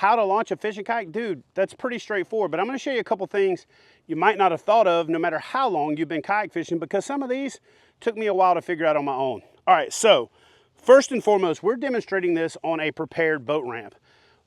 how to launch a fishing kayak, dude, that's pretty straightforward. But I'm going to show you a couple things you might not have thought of no matter how long you've been kayak fishing, because some of these took me a while to figure out on my own. All right, so first and foremost, we're demonstrating this on a prepared boat ramp.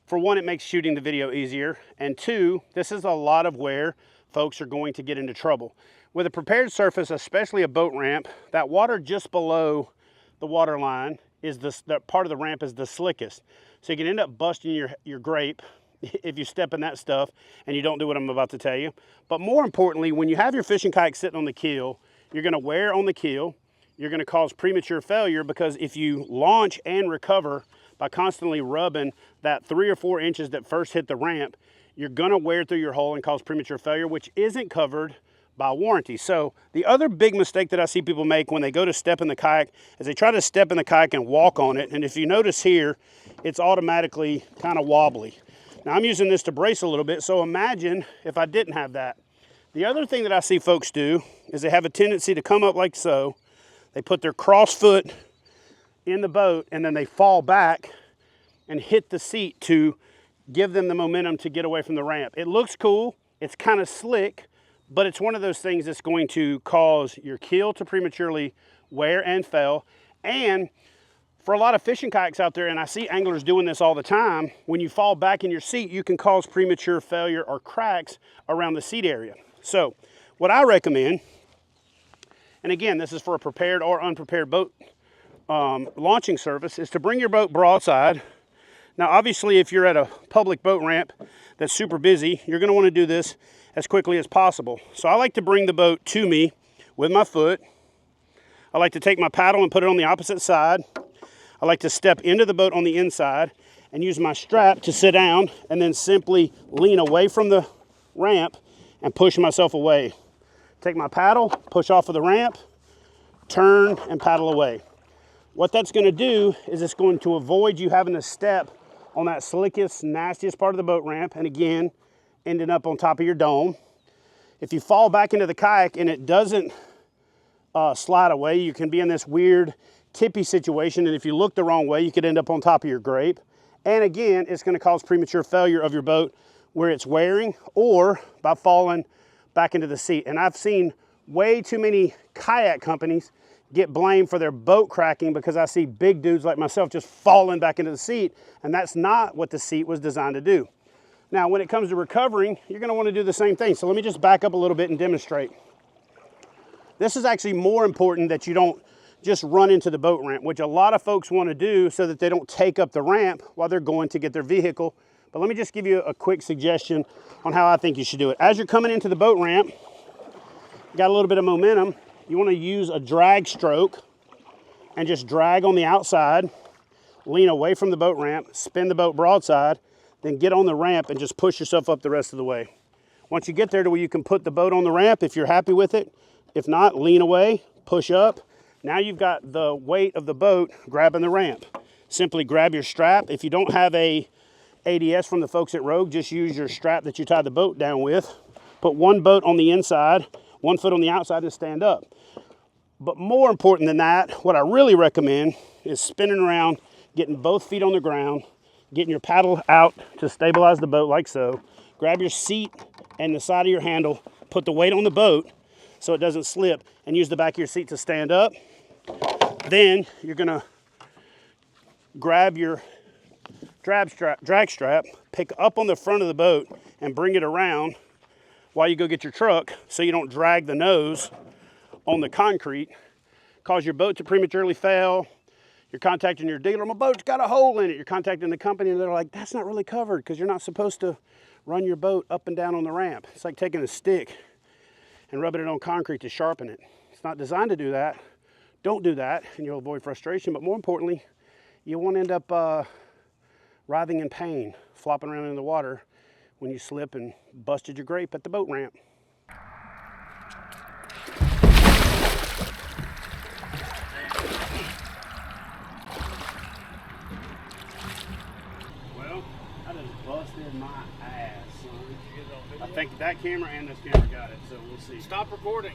For one, it makes shooting the video easier. And two, this is a lot of where folks are going to get into trouble. With a prepared surface, especially a boat ramp, that water just below the water line is that part of the ramp is the slickest. So you can end up busting your grape if you step in that stuff and you don't do what I'm about to tell you. But more importantly, when you have your fishing kayak sitting on the keel, you're gonna wear on the keel, you're gonna cause premature failure, because if you launch and recover by constantly rubbing that 3 or 4 inches that first hit the ramp, you're gonna wear through your hull and cause premature failure, which isn't covered by warranty. So the other big mistake that I see people make when they go to step in the kayak is they try to step in the kayak and walk on it. And if you notice here, it's automatically kind of wobbly. Now I'm using this to brace a little bit, so imagine if I didn't have that. The other thing that I see folks do is they have a tendency to come up like so. They put their cross foot in the boat and then they fall back and hit the seat to give them the momentum to get away from the ramp. It looks cool, it's kind of slick, but it's one of those things that's going to cause your keel to prematurely wear and fail. And for a lot of fishing kayaks out there, and I see anglers doing this all the time, when you fall back in your seat, you can cause premature failure or cracks around the seat area. So what I recommend, and again, this is for a prepared or unprepared boat launching surface, is to bring your boat broadside. Now, obviously, if you're at a public boat ramp that's super busy, you're going to want to do this as quickly as possible. So I like to bring the boat to me with my foot. I like to take my paddle and put it on the opposite side. I like to step into the boat on the inside and use my strap to sit down, and then simply lean away from the ramp and push myself away. Take my paddle, push off of the ramp, turn and paddle away. What that's going to do is it's going to avoid you having to step on that slickest, nastiest part of the boat ramp, and again, ending up on top of your dome. If you fall back into the kayak and it doesn't slide away, you can be in this weird tippy situation, and if you look the wrong way, you could end up on top of your grape. And again, it's going to cause premature failure of your boat where it's wearing, or by falling back into the seat. And I've seen way too many kayak companies get blamed for their boat cracking because I see big dudes like myself just falling back into the seat, and that's not what the seat was designed to do. Now, when it comes to recovering, you're going to want to do the same thing. So let me just back up a little bit and demonstrate. This is actually more important, that you don't just run into the boat ramp, which a lot of folks want to do so that they don't take up the ramp while they're going to get their vehicle. But let me just give you a quick suggestion on how I think you should do it. As you're coming into the boat ramp, you got a little bit of momentum. You want to use a drag stroke and just drag on the outside, lean away from the boat ramp, spin the boat broadside, then get on the ramp and just push yourself up the rest of the way. Once you get there to where you can put the boat on the ramp, if you're happy with it, if not, lean away, push up. Now you've got the weight of the boat grabbing the ramp. Simply grab your strap. If you don't have a ADS from the folks at Rogue, just use your strap that you tie the boat down with. Put one boat on the inside, one foot on the outside, and stand up. But more important than that, what I really recommend is spinning around, getting both feet on the ground, getting your paddle out to stabilize the boat like so. Grab your seat and the side of your handle, put the weight on the boat so it doesn't slip, and use the back of your seat to stand up. Then you're gonna grab your drag strap, pick up on the front of the boat and bring it around while you go get your truck, so you don't drag the nose on the concrete, cause your boat to prematurely fail. You're contacting your dealer, my boat's got a hole in it. You're contacting the company and they're like, that's not really covered, because you're not supposed to run your boat up and down on the ramp. It's like taking a stick and rubbing it on concrete to sharpen it. It's not designed to do that. Don't do that, and you'll avoid frustration. But more importantly, you won't end up writhing in pain, flopping around in the water when you slip and busted your grape at the boat ramp. Well, I just busted my ass, son. I think that camera and this camera got it, so we'll see. Stop recording.